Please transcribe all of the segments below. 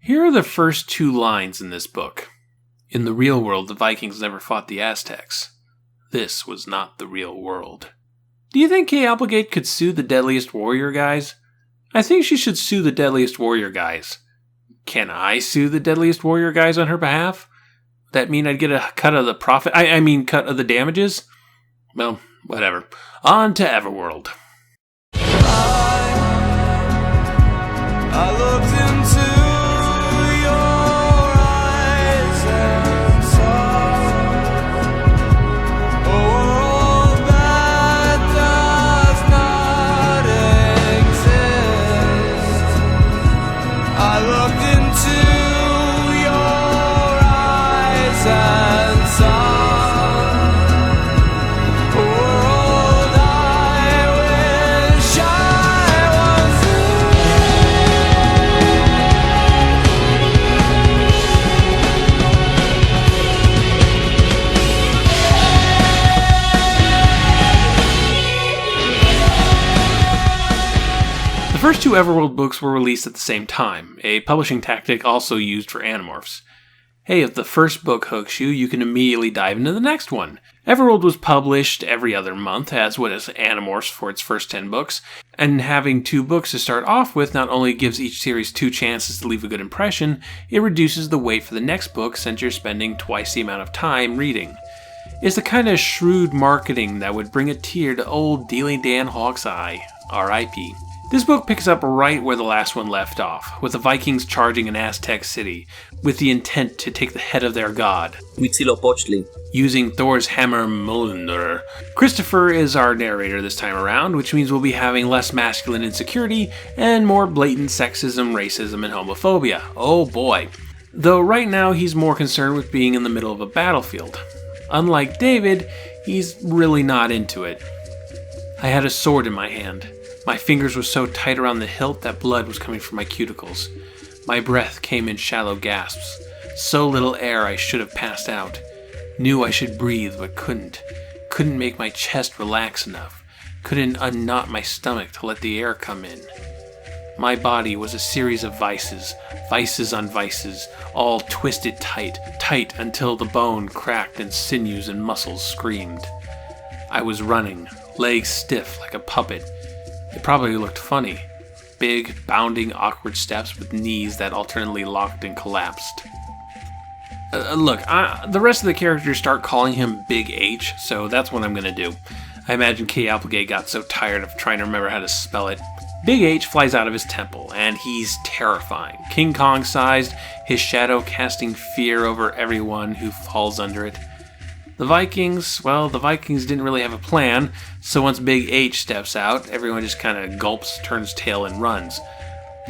Here are the first 2 lines in this book. In the real world, the Vikings never fought the Aztecs. This was not the real world. Do you think Kay Applegate could sue the Deadliest Warrior guys? I think she should sue the Deadliest Warrior guys. Can I sue the Deadliest Warrior guys on her behalf? Would that mean I'd get a cut of the profit? Cut of the damages? Well, whatever. On to Everworld. I looked into your eyes and saw a world that does not exist. I looked into your eyes and saw a world I wish I was The first 2 Everworld books were released at the same time, a publishing tactic also used for Animorphs. Hey, if the first book hooks you, you can immediately dive into the next one. Everworld was published every other month, as was Animorphs for its first 10 books, and having 2 books to start off with not only gives each series 2 chances to leave a good impression, it reduces the wait for the next book since you're spending twice the amount of time reading. It's the kind of shrewd marketing that would bring a tear to old Dealey Dan Hawk's eye, R.I.P. This book picks up right where the last one left off, with the Vikings charging an Aztec city, with the intent to take the head of their god, Huitzilopochtli, using Thor's hammer Mjolnir. Christopher is our narrator this time around, which means we'll be having less masculine insecurity and more blatant sexism, racism, and homophobia. Oh boy. Though right now he's more concerned with being in the middle of a battlefield. Unlike David, he's really not into it. I had a sword in my hand. My fingers were so tight around the hilt that blood was coming from my cuticles. My breath came in shallow gasps. So little air I should have passed out. Knew I should breathe, but couldn't. Couldn't make my chest relax enough. Couldn't unknot my stomach to let the air come in. My body was a series of vices, vices on vices, all twisted tight until the bone cracked and sinews and muscles screamed. I was running, legs stiff like a puppet. It probably looked funny. Big, bounding, awkward steps with knees that alternately locked and collapsed. The rest of the characters start calling him Big H, so that's what I'm going to do. I imagine Kay Applegate got so tired of trying to remember how to spell it. Big H flies out of his temple, and he's terrifying. King Kong-sized, his shadow casting fear over everyone who falls under it. The Vikings didn't really have a plan, so once Big H steps out, everyone just kind of gulps, turns tail, and runs.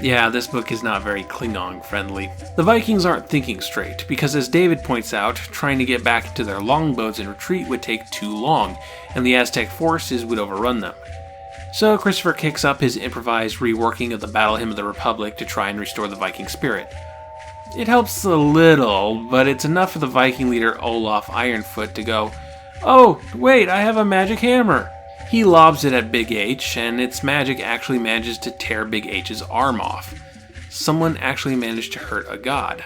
Yeah, this book is not very Klingon-friendly. The Vikings aren't thinking straight, because as David points out, trying to get back into their longboats and retreat would take too long, and the Aztec forces would overrun them. So Christopher kicks up his improvised reworking of the Battle Hymn of the Republic to try and restore the Viking spirit. It helps a little, but it's enough for the Viking leader Olaf Ironfoot to go, "Oh, wait, I have a magic hammer." He lobs it at Big H, and its magic actually manages to tear Big H's arm off. Someone actually managed to hurt a god.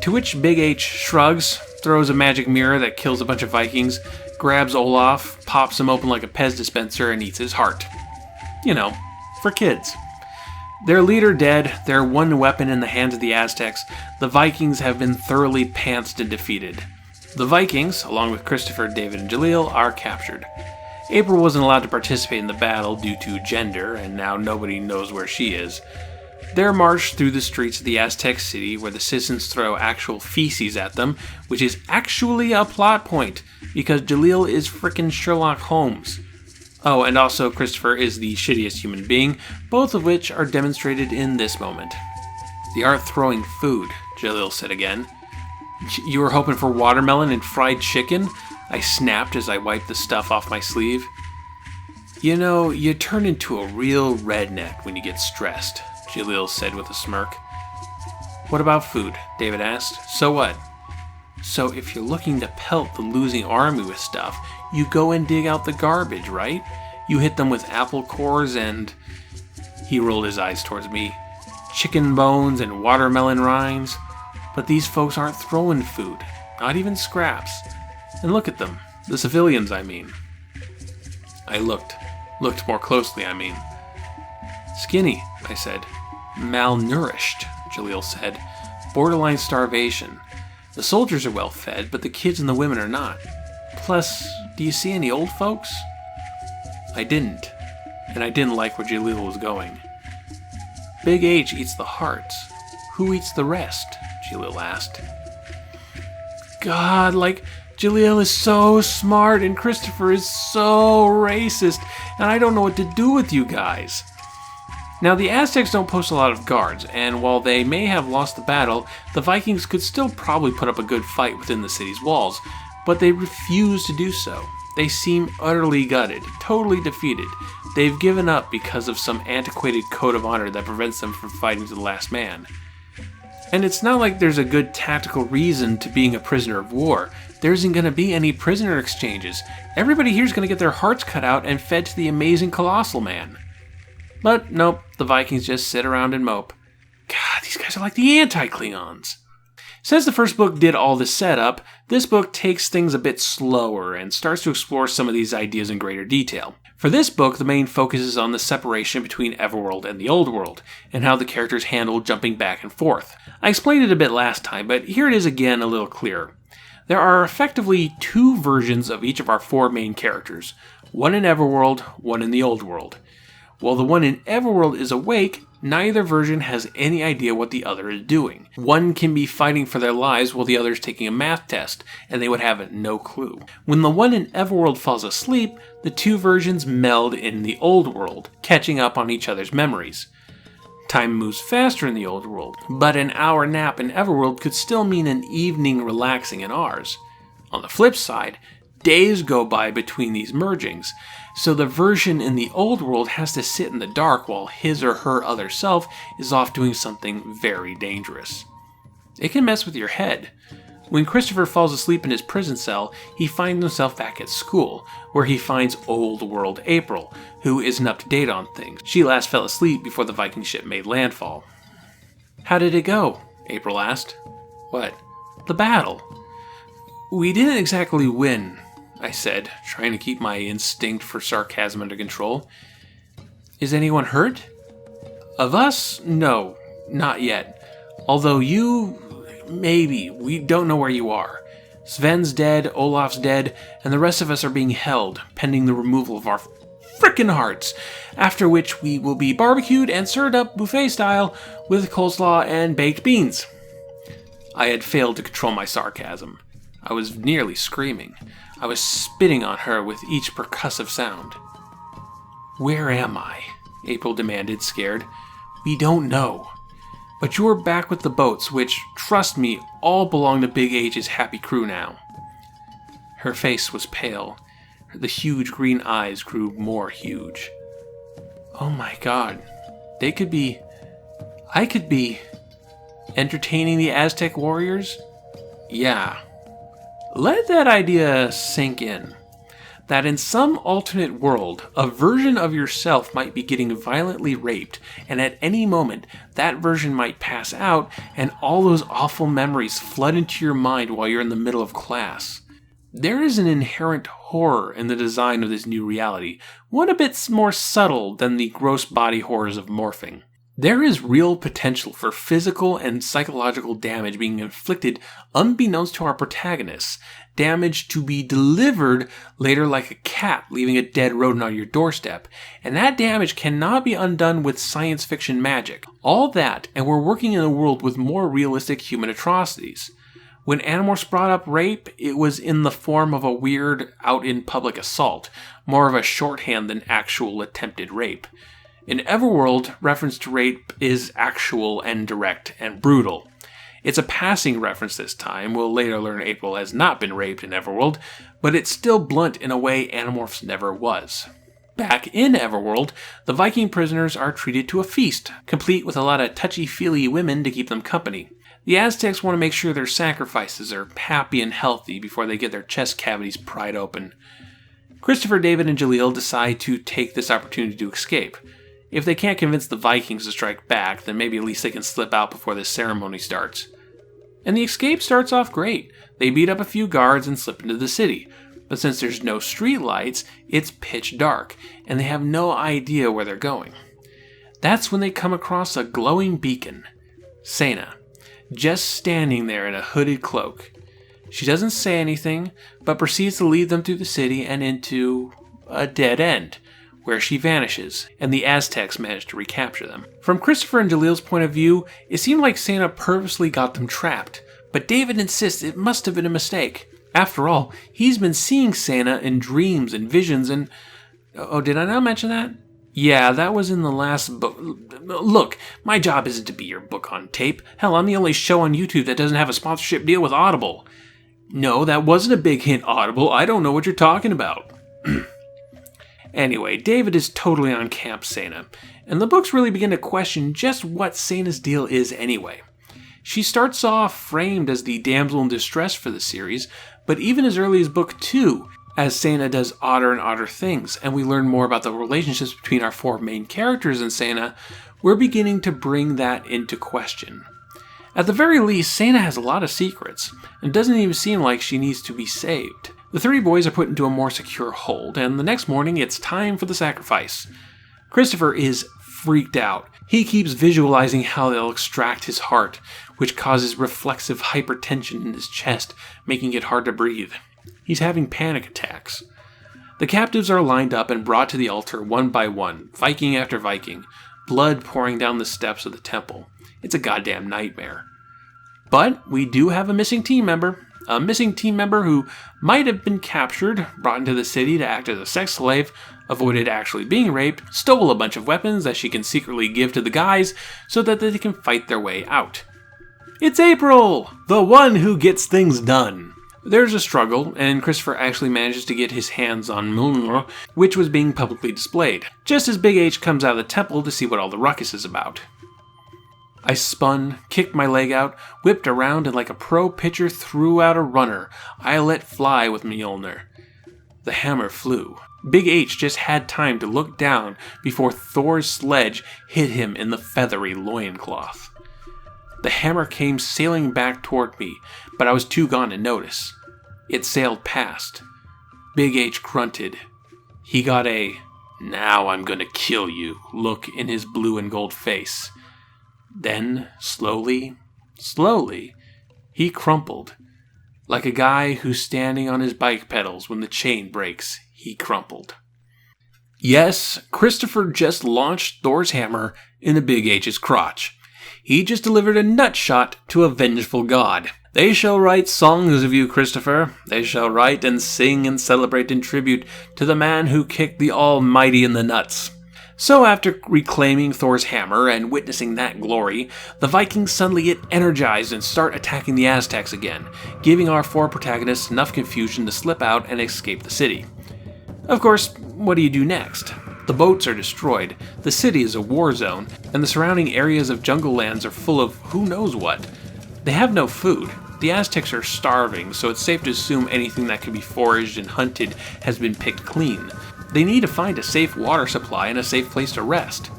To which Big H shrugs, throws a magic mirror that kills a bunch of Vikings, grabs Olaf, pops him open like a Pez dispenser, and eats his heart. You know, for kids. Their leader dead, their one weapon in the hands of the Aztecs, the Vikings have been thoroughly pantsed and defeated. The Vikings, along with Christopher, David, and Jaleel, are captured. April wasn't allowed to participate in the battle due to gender, and now nobody knows where she is. They're marched through the streets of the Aztec city where the citizens throw actual feces at them, which is actually a plot point, because Jaleel is frickin' Sherlock Holmes. Oh, and also Christopher is the shittiest human being, both of which are demonstrated in this moment. "They aren't throwing food," Jaleel said again. "You were hoping for watermelon and fried chicken?" I snapped as I wiped the stuff off my sleeve. "You know, you turn into a real redneck when you get stressed," Jaleel said with a smirk. "What about food?" David asked. "So what?" "So if you're looking to pelt the losing army with stuff, you go and dig out the garbage, right? You hit them with apple cores and..." He rolled his eyes towards me. chicken bones and watermelon rinds. But these folks aren't throwing food, not even scraps. And look at them, the civilians, I mean. I looked more closely, I mean. Skinny, I said. Malnourished, Jaleel said. Borderline starvation. The soldiers are well fed, but the kids and the women are not. Plus, do you see any old folks? I didn't, and I didn't like where Jaleel was going. Big H eats the hearts. Who eats the rest? Jaleel asked. God, Jaleel is so smart and Christopher is so racist, and I don't know what to do with you guys. Now, the Aztecs don't post a lot of guards, and while they may have lost the battle, the Vikings could still probably put up a good fight within the city's walls, but they refuse to do so. They seem utterly gutted, totally defeated. They've given up because of some antiquated code of honor that prevents them from fighting to the last man. And it's not like there's a good tactical reason to being a prisoner of war. There isn't going to be any prisoner exchanges. Everybody here's going to get their hearts cut out and fed to the amazing Colossal Man. But nope, the Vikings just sit around and mope. God, these guys are like the anti-Klingons. Since the first book did all this setup, this book takes things a bit slower and starts to explore some of these ideas in greater detail. For this book, the main focus is on the separation between Everworld and the Old World, and how the characters handle jumping back and forth. I explained it a bit last time, but here it is again a little clearer. There are effectively two versions of each of our four main characters, one in Everworld, one in the Old World. While the one in Everworld is awake, neither version has any idea what the other is doing. One can be fighting for their lives while the other is taking a math test, and they would have no clue. When the one in Everworld falls asleep, the two versions meld in the Old World, catching up on each other's memories. Time moves faster in the Old World, but an hour nap in Everworld could still mean an evening relaxing in ours. On the flip side, days go by between these mergings, so the version in the Old World has to sit in the dark while his or her other self is off doing something very dangerous. It can mess with your head. When Christopher falls asleep in his prison cell, he finds himself back at school, where he finds Old World April, who isn't up to date on things. She last fell asleep before the Viking ship made landfall. How did it go? April asked. What? The battle. We didn't exactly win, I said, trying to keep my instinct for sarcasm under control. Is anyone hurt? Of us? No, not yet. Although you, maybe. We don't know where you are. Sven's dead, Olaf's dead, and the rest of us are being held, pending the removal of our frickin' hearts, after which we will be barbecued and served up buffet style with coleslaw and baked beans. I had failed to control my sarcasm. I was nearly screaming. I was spitting on her with each percussive sound. Where am I? April demanded, scared. We don't know. But you're back with the boats, which, trust me, all belong to Big H's happy crew now. Her face was pale. The huge green eyes grew more huge. Oh my god. I could be entertaining the Aztec warriors? Yeah. Let that idea sink in. That in some alternate world, a version of yourself might be getting violently raped, and at any moment, that version might pass out, and all those awful memories flood into your mind while you're in the middle of class. There is an inherent horror in the design of this new reality, one a bit more subtle than the gross body horrors of morphing. There is real potential for physical and psychological damage being inflicted unbeknownst to our protagonists, damage to be delivered later like a cat leaving a dead rodent on your doorstep, and that damage cannot be undone with science fiction magic. All that, and we're working in a world with more realistic human atrocities. When Animorphs brought up rape, it was in the form of a weird, out-in-public assault, more of a shorthand than actual attempted rape. In Everworld, reference to rape is actual and direct and brutal. It's a passing reference this time. We'll later learn April has not been raped in Everworld, but it's still blunt in a way Animorphs never was. Back in Everworld, the Viking prisoners are treated to a feast, complete with a lot of touchy-feely women to keep them company. The Aztecs want to make sure their sacrifices are happy and healthy before they get their chest cavities pried open. Christopher, David, and Jaleel decide to take this opportunity to escape. If they can't convince the Vikings to strike back, then maybe at least they can slip out before this ceremony starts. And the escape starts off great. They beat up a few guards and slip into the city. But since there's no street lights, it's pitch dark, and they have no idea where they're going. That's when they come across a glowing beacon. Sena, just standing there in a hooded cloak. She doesn't say anything, but proceeds to lead them through the city and into a dead end, where she vanishes, and the Aztecs manage to recapture them. From Christopher and Jalil's point of view, it seemed like Sena purposely got them trapped, but David insists it must have been a mistake. After all, he's been seeing Sena in dreams and visions and... Oh, did I not mention that? Yeah, that was in the last book. Look, my job isn't to be your book on tape. Hell, I'm the only show on YouTube that doesn't have a sponsorship deal with Audible. No, that wasn't a big hint, Audible. I don't know what you're talking about. Anyway, David is totally on Camp Sena, and the books really begin to question just what Sena's deal is anyway. She starts off framed as the damsel in distress for the series, but even as early as book 2, as Sena does odder and odder things, and we learn more about the relationships between our 4 main characters in Sena, we're beginning to bring that into question. At the very least, Sena has a lot of secrets, and doesn't even seem like she needs to be saved. The 3 boys are put into a more secure hold, and the next morning it's time for the sacrifice. Christopher is freaked out. He keeps visualizing how they'll extract his heart, which causes reflexive hypertension in his chest, making it hard to breathe. He's having panic attacks. The captives are lined up and brought to the altar one by one, Viking after Viking, blood pouring down the steps of the temple. It's a goddamn nightmare. But we do have a missing team member. A missing team member who might have been captured, brought into the city to act as a sex slave, avoided actually being raped, stole a bunch of weapons that she can secretly give to the guys so that they can fight their way out. It's April! The one who gets things done! There's a struggle, and Christopher actually manages to get his hands on Mjolnir, which was being publicly displayed, just as Big H comes out of the temple to see what all the ruckus is about. I spun, kicked my leg out, whipped around, and like a pro pitcher threw out a runner, I let fly with Mjolnir. The hammer flew. Big H just had time to look down before Thor's sledge hit him in the feathery loincloth. The hammer came sailing back toward me, but I was too gone to notice. It sailed past. Big H grunted. He got a, "Now I'm gonna kill you" look in his blue and gold face. Then, slowly, he crumpled. Like a guy who's standing on his bike pedals when the chain breaks, he crumpled. Yes, Christopher just launched Thor's hammer into Big H's crotch. He just delivered a nut shot to a vengeful god. They shall write songs of you, Christopher. They shall write and sing and celebrate in tribute to the man who kicked the Almighty in the nuts. So after reclaiming Thor's hammer and witnessing that glory, the Vikings suddenly get energized and start attacking the Aztecs again, giving our 4 protagonists enough confusion to slip out and escape the city. Of course, what do you do next? The boats are destroyed, the city is a war zone, and the surrounding areas of jungle lands are full of who knows what. They have no food. The Aztecs are starving, so it's safe to assume anything that can be foraged and hunted has been picked clean. They need to find a safe water supply and a safe place to rest.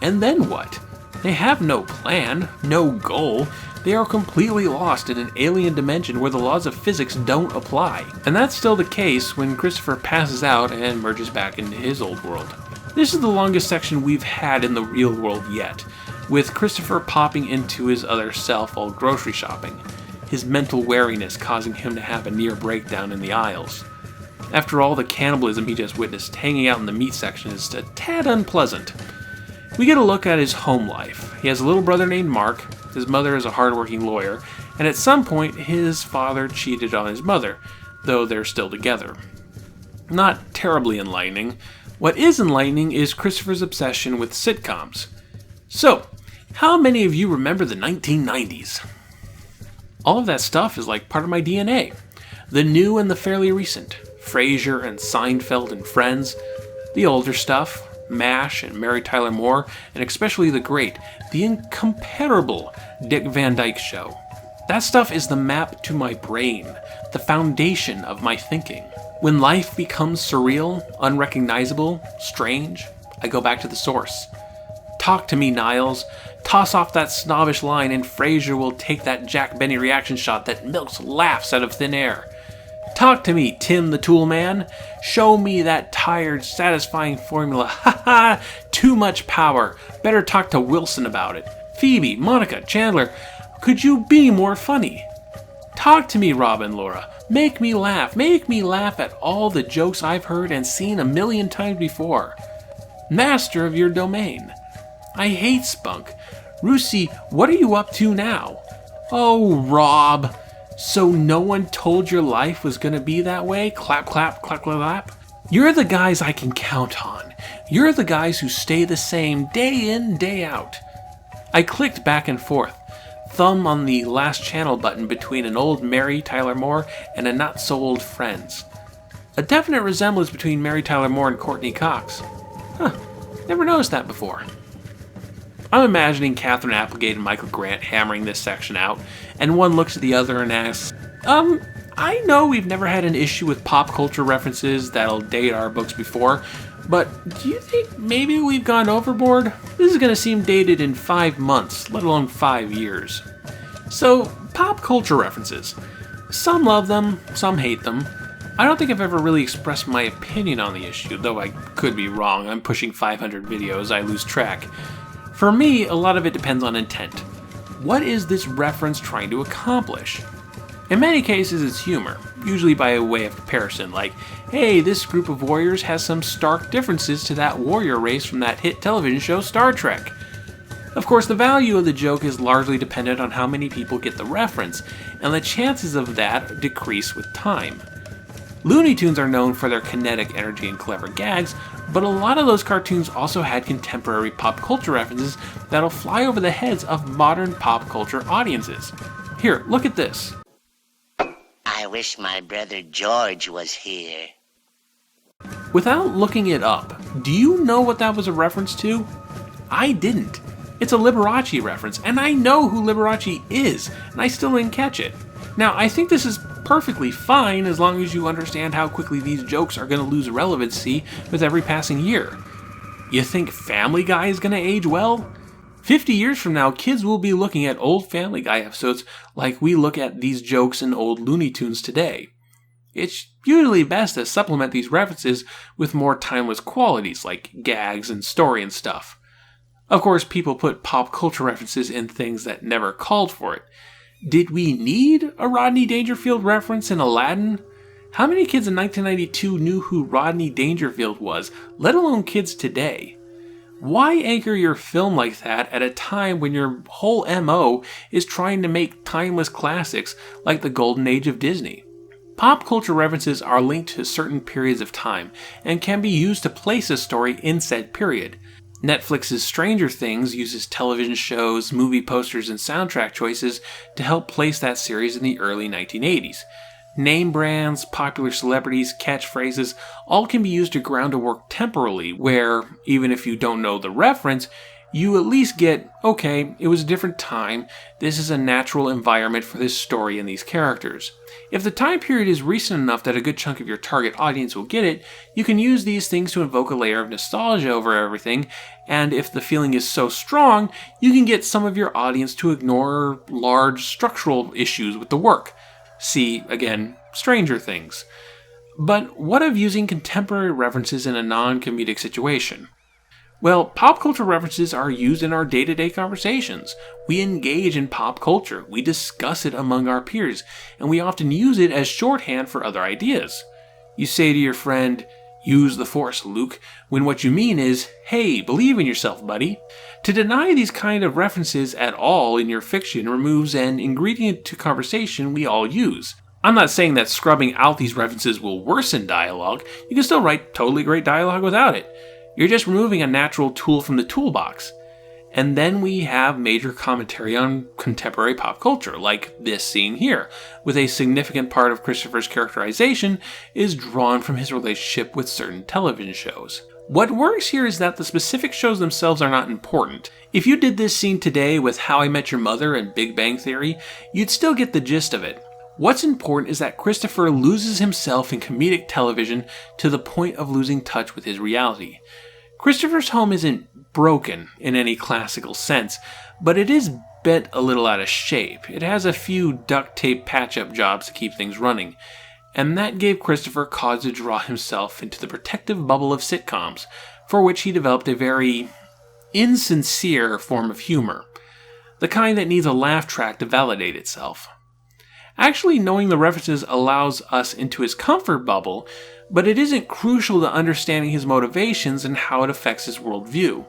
And then what? They have no plan, no goal. They are completely lost in an alien dimension where the laws of physics don't apply. And that's still the case when Christopher passes out and merges back into his old world. This is the longest section we've had in the real world yet, with Christopher popping into his other self while grocery shopping, his mental wariness causing him to have a near breakdown in the aisles. After all the cannibalism he just witnessed, hanging out in the meat section is a tad unpleasant. We get a look at his home life. He has a little brother named Mark, his mother is a hardworking lawyer, and at some point his father cheated on his mother, though they're still together. Not terribly enlightening. What is enlightening is Christopher's obsession with sitcoms. So, how many of you remember the 1990s? All of that stuff is like part of my DNA. The new and the fairly recent. Frasier and Seinfeld and Friends. The older stuff. MASH and Mary Tyler Moore, and especially the great, the incomparable Dick Van Dyke Show. That stuff is the map to my brain, the foundation of my thinking. When life becomes surreal, unrecognizable, strange, I go back to the source. Talk to me, Niles. Toss off that snobbish line and Frasier will take that Jack Benny reaction shot that milks laughs out of thin air. Talk to me, Tim the Tool Man. Show me that tired, satisfying formula. Ha ha! Too much power. Better talk to Wilson about it. Phoebe, Monica, Chandler, could you be more funny? Talk to me, Rob and Laura. Make me laugh. Make me laugh at all the jokes I've heard and seen a million times before. Master of your domain. I hate spunk. Rusey, what are you up to now? Oh, Rob. So no one told your life was gonna be that way? Clap, clap, clap, clap, clap. You're the guys I can count on. You're the guys who stay the same day in, day out. I clicked back and forth, thumb on the last channel button between an old Mary Tyler Moore and a not-so-old Friends. A definite resemblance between Mary Tyler Moore and Courtney Cox. Huh, never noticed that before. I'm imagining Catherine Applegate and Michael Grant hammering this section out, and one looks at the other and asks, I know we've never had an issue with pop culture references that'll date our books before, but do you think maybe we've gone overboard? This is going to seem dated in 5 months, let alone 5 years. So, pop culture references. Some love them, some hate them. I don't think I've ever really expressed my opinion on the issue, though I could be wrong. I'm pushing 500 videos, I lose track. For me, a lot of it depends on intent. What is this reference trying to accomplish? In many cases, it's humor, usually by a way of comparison, like, hey, this group of warriors has some stark differences to that warrior race from that hit television show Star Trek. Of course, the value of the joke is largely dependent on how many people get the reference, and the chances of that decrease with time. Looney Tunes are known for their kinetic energy and clever gags, but a lot of those cartoons also had contemporary pop culture references that'll fly over the heads of modern pop culture audiences. Here, look at this. I wish my brother George was here. Without looking it up, do you know what that was a reference to? I didn't. It's a Liberace reference, and I know who Liberace is, and I still didn't catch it. Now, I think this is perfectly fine as long as you understand how quickly these jokes are going to lose relevancy with every passing year. You think Family Guy is going to age well? 50 years from now, kids will be looking at old Family Guy episodes like we look at these jokes in old Looney Tunes today. It's usually best to supplement these references with more timeless qualities like gags and story and stuff. Of course, people put pop culture references in things that never called for it. Did we need a Rodney Dangerfield reference in Aladdin? How many kids in 1992 knew who Rodney Dangerfield was, let alone kids today? Why anchor your film like that at a time when your whole MO is trying to make timeless classics like the golden age of Disney? Pop culture references are linked to certain periods of time and can be used to place a story in said period. Netflix's Stranger Things uses television shows, movie posters, and soundtrack choices to help place that series in the early 1980s. Name brands, popular celebrities, catchphrases, all can be used to ground a work temporally, where, even if you don't know the reference, you at least get, okay, it was a different time, this is a natural environment for this story and these characters. If the time period is recent enough that a good chunk of your target audience will get it, you can use these things to invoke a layer of nostalgia over everything, and if the feeling is so strong, you can get some of your audience to ignore large structural issues with the work. See, again, Stranger Things. But what of using contemporary references in a non-comedic situation? Well, pop culture references are used in our day-to-day conversations. We engage in pop culture, we discuss it among our peers, and we often use it as shorthand for other ideas. You say to your friend, "Use the Force, Luke," when what you mean is, "Hey, believe in yourself, buddy." To deny these kind of references at all in your fiction removes an ingredient to conversation we all use. I'm not saying that scrubbing out these references will worsen dialogue. You can still write totally great dialogue without it. You're just removing a natural tool from the toolbox. And then we have major commentary on contemporary pop culture, like this scene here, with a significant part of Christopher's characterization is drawn from his relationship with certain television shows. What works here is that the specific shows themselves are not important. If you did this scene today with How I Met Your Mother and Big Bang Theory, you'd still get the gist of it. What's important is that Christopher loses himself in comedic television to the point of losing touch with his reality. Christopher's home isn't broken in any classical sense, but it is bent a little out of shape. It has a few duct tape patch-up jobs to keep things running, and that gave Christopher cause to draw himself into the protective bubble of sitcoms, for which he developed a very insincere form of humor, the kind that needs a laugh track to validate itself. Actually, knowing the references allows us into his comfort bubble, but it isn't crucial to understanding his motivations and how it affects his worldview.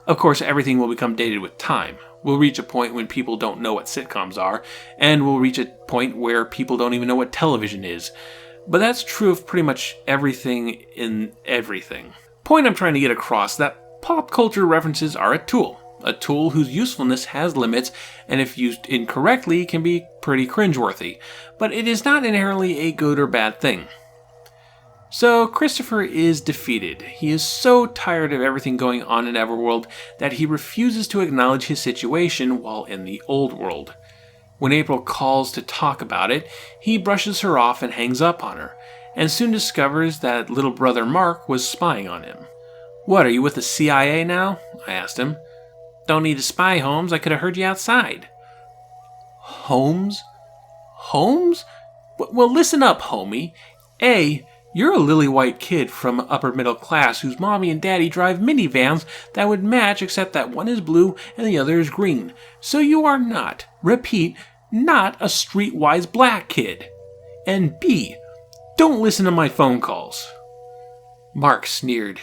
Of course, everything will become dated with time. We'll reach a point when people don't know what sitcoms are, and we'll reach a point where people don't even know what television is. But that's true of pretty much everything in everything. Point I'm trying to get across, that pop culture references are a tool whose usefulness has limits, and if used incorrectly can be pretty cringeworthy, but it is not inherently a good or bad thing. So Christopher is defeated. He is so tired of everything going on in Everworld that he refuses to acknowledge his situation while in the old world. When April calls to talk about it, he brushes her off and hangs up on her, and soon discovers that little brother Mark was spying on him. "What, are you with the CIA now?" I asked him. "Don't need to spy, Holmes. I could have heard you outside." Holmes? Holmes? Well, listen up, homie. A, you're a lily-white kid from upper middle class whose mommy and daddy drive minivans that would match except that one is blue and the other is green. So you are not, repeat, not a streetwise black kid. And B, don't listen to my phone calls. Mark sneered.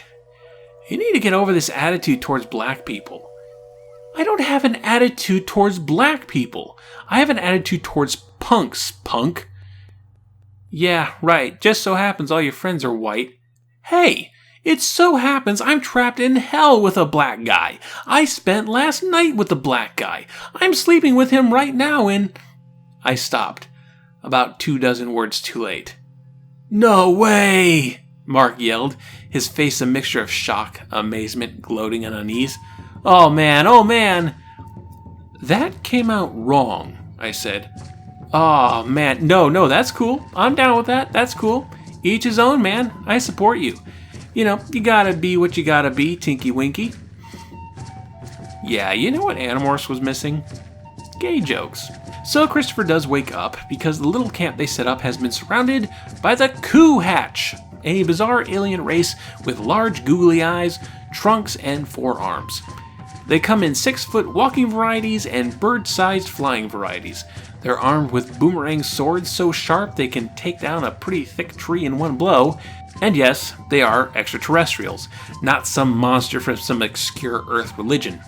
"You need to get over this attitude towards black people." "I don't have an attitude towards black people. I have an attitude towards punks, punk." "Yeah, right. Just so happens all your friends are white." "Hey, it so happens I'm trapped in hell with a black guy. I spent last night with the black guy. I'm sleeping with him right now in..." I stopped, about 24 words too late. "No way!" Mark yelled, his face a mixture of shock, amazement, gloating, and unease. Oh man. "That came out wrong," I said. "Oh man, no, that's cool. I'm down with that, that's cool. Each his own, man. I support you. You know, you gotta be what you gotta be, Tinky Winky." Yeah, you know what Animorphs was missing? Gay jokes. So Christopher does wake up, because the little camp they set up has been surrounded by the Coup Hatch, a bizarre alien race with large googly eyes, trunks, and 4 arms. They come in 6-foot walking varieties and bird-sized flying varieties. They're armed with boomerang swords so sharp they can take down a pretty thick tree in one blow. And yes, they are extraterrestrials, not some monster from some obscure Earth religion.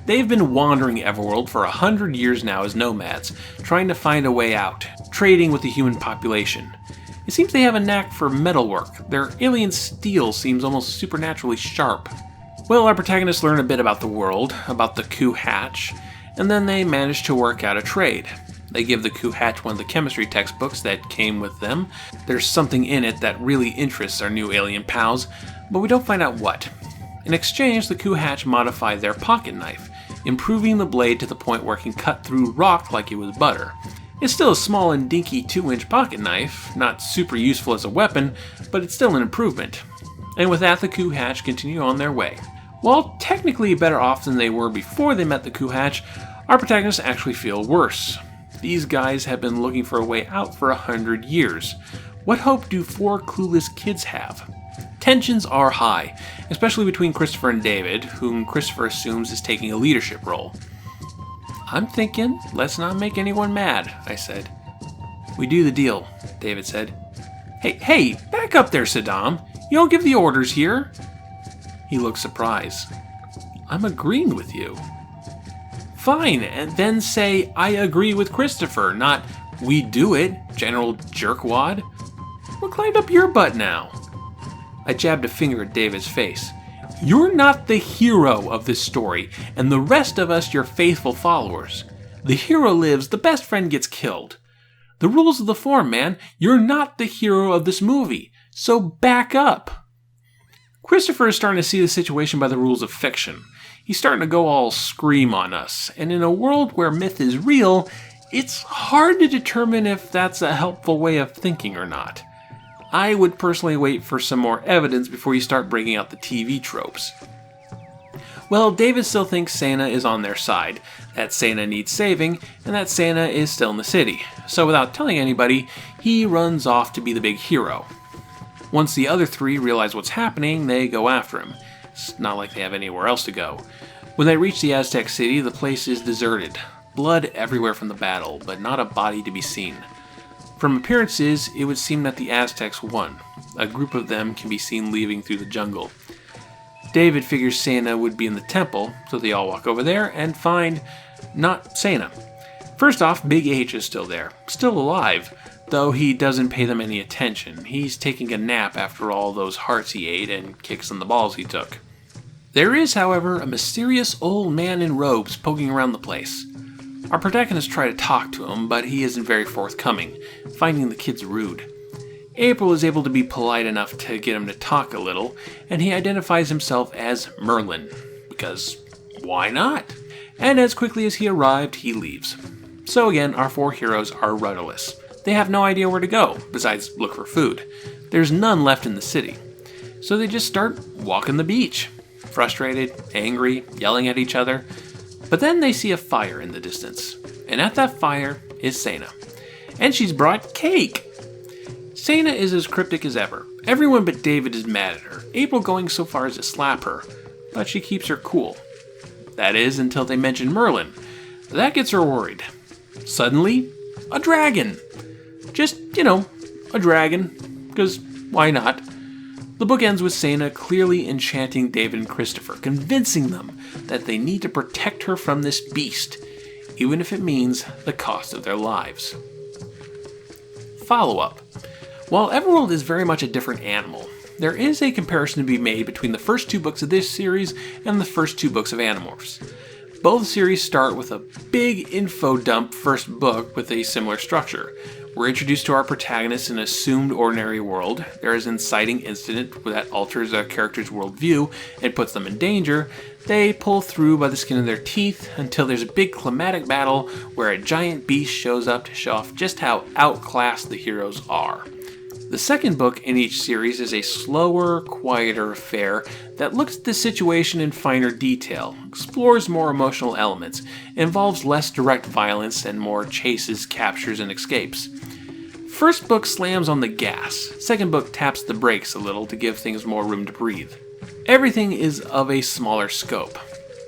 They've been wandering Everworld for 100 years now as nomads, trying to find a way out, trading with the human population. It seems they have a knack for metalwork. Their alien steel seems almost supernaturally sharp. Well, our protagonists learn a bit about the world, about the Coup Hatch, and then they manage to work out a trade. They give the Coup Hatch one of the chemistry textbooks that came with them. There's something in it that really interests our new alien pals, but we don't find out what. In exchange, the Coup Hatch modify their pocket knife, improving the blade to the point where it can cut through rock like it was butter. It's still a small and dinky 2-inch pocket knife, not super useful as a weapon, but it's still an improvement. And with that, the Coup Hatch continue on their way. While technically better off than they were before they met the Coup Hatch, our protagonists actually feel worse. These guys have been looking for a way out for 100 years. What hope do 4 clueless kids have? Tensions are high, especially between Christopher and David, whom Christopher assumes is taking a leadership role. "I'm thinking, let's not make anyone mad," I said. "We do the deal," David said. Hey, back up there, Saddam. You don't give the orders here." He looked surprised. "I'm agreeing with you." "Fine, and then say, 'I agree with Christopher,' not, 'We do it, General Jerkwad.' What climbed up your butt now?" I jabbed a finger at David's face. "You're not the hero of this story, and the rest of us your faithful followers. The hero lives, the best friend gets killed. The rules of the form, man. You're not the hero of this movie, so back up." Christopher is starting to see the situation by the rules of fiction. He's starting to go all scream on us, and in a world where myth is real, it's hard to determine if that's a helpful way of thinking or not. I would personally wait for some more evidence before you start bringing out the TV tropes. Well, David still thinks Santa is on their side, that Santa needs saving, and that Santa is still in the city. So without telling anybody, he runs off to be the big hero. Once the other three realize what's happening, they go after him. It's not like they have anywhere else to go. When they reach the Aztec city, the place is deserted. Blood everywhere from the battle, but not a body to be seen. From appearances, it would seem that the Aztecs won. A group of them can be seen leaving through the jungle. David figures Santa would be in the temple, so they all walk over there and find not Santa. First off, Big H is still there, still alive, though he doesn't pay them any attention. He's taking a nap after all those hearts he ate and kicks in the balls he took. There is, however, a mysterious old man in robes poking around the place. Our protagonists try to talk to him, but he isn't very forthcoming, finding the kids rude. April is able to be polite enough to get him to talk a little, and he identifies himself as Merlin, because why not? And as quickly as he arrived, he leaves. So again, our four heroes are rudderless. They have no idea where to go, besides look for food. There's none left in the city. So they just start walking the beach, frustrated, angry, yelling at each other. But then they see a fire in the distance, and at that fire is Santa. And she's brought cake! Santa is as cryptic as ever. Everyone but David is mad at her, April going so far as to slap her, but she keeps her cool. That is, until they mention Merlin. That gets her worried. Suddenly, a dragon! Just, a dragon, because why not? The book ends with Santa clearly enchanting David and Christopher, convincing them that they need to protect her from this beast, even if it means the cost of their lives. Follow-up. While Everworld is very much a different animal, there is a comparison to be made between the first two books of this series and the first two books of Animorphs. Both series start with a big info dump first book with a similar structure. We're introduced to our protagonists in an assumed ordinary world. There is an inciting incident that alters a character's worldview and puts them in danger. They pull through by the skin of their teeth until there's a big climatic battle where a giant beast shows up to show off just how outclassed the heroes are. The second book in each series is a slower, quieter affair that looks at the situation in finer detail, explores more emotional elements, involves less direct violence and more chases, captures, and escapes. First book slams on the gas, second book taps the brakes a little to give things more room to breathe. Everything is of a smaller scope.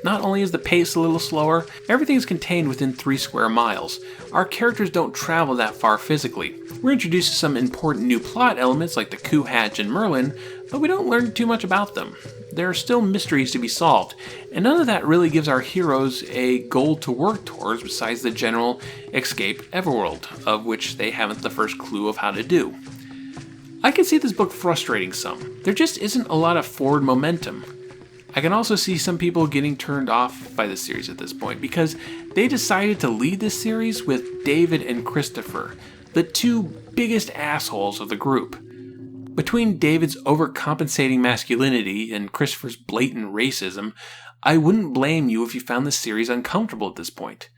Not only is the pace a little slower, everything is contained within 3 square miles. Our characters don't travel that far physically. We're introduced to some important new plot elements like the Coup Hatch and Merlin, but we don't learn too much about them. There are still mysteries to be solved, and none of that really gives our heroes a goal to work towards besides the general escape Everworld, of which they haven't the first clue of how to do. I can see this book frustrating some. There just isn't a lot of forward momentum. I can also see some people getting turned off by the series at this point because they decided to lead this series with David and Christopher, the two biggest assholes of the group. Between David's overcompensating masculinity and Christopher's blatant racism, I wouldn't blame you if you found this series uncomfortable at this point.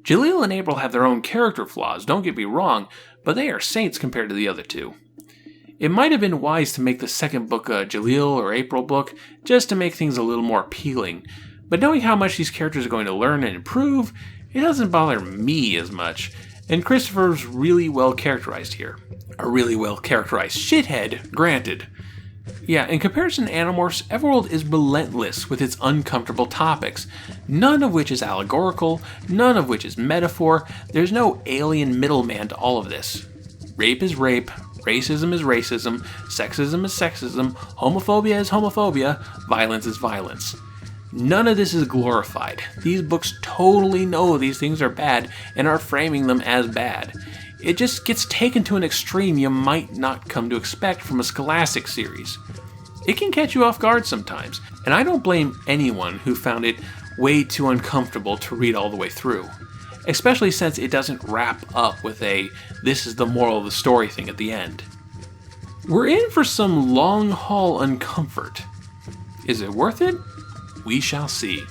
Jaleel and April have their own character flaws, don't get me wrong, but they are saints compared to the other two. It might have been wise to make the second book a Jaleel or April book, just to make things a little more appealing. But knowing how much these characters are going to learn and improve, it doesn't bother me as much. And Christopher's really well characterized here. A really well characterized shithead, granted. Yeah, in comparison to Animorphs, Everworld is relentless with its uncomfortable topics, none of which is allegorical, none of which is metaphor. There's no alien middleman to all of this. Rape is rape. Racism is racism, sexism is sexism, homophobia is homophobia, violence is violence. None of this is glorified. These books totally know these things are bad and are framing them as bad. It just gets taken to an extreme you might not come to expect from a scholastic series. It can catch you off guard sometimes, and I don't blame anyone who found it way too uncomfortable to read all the way through. Especially since it doesn't wrap up with a "this is the moral of the story" thing at the end. We're in for some long-haul uncomfort. Is it worth it? We shall see.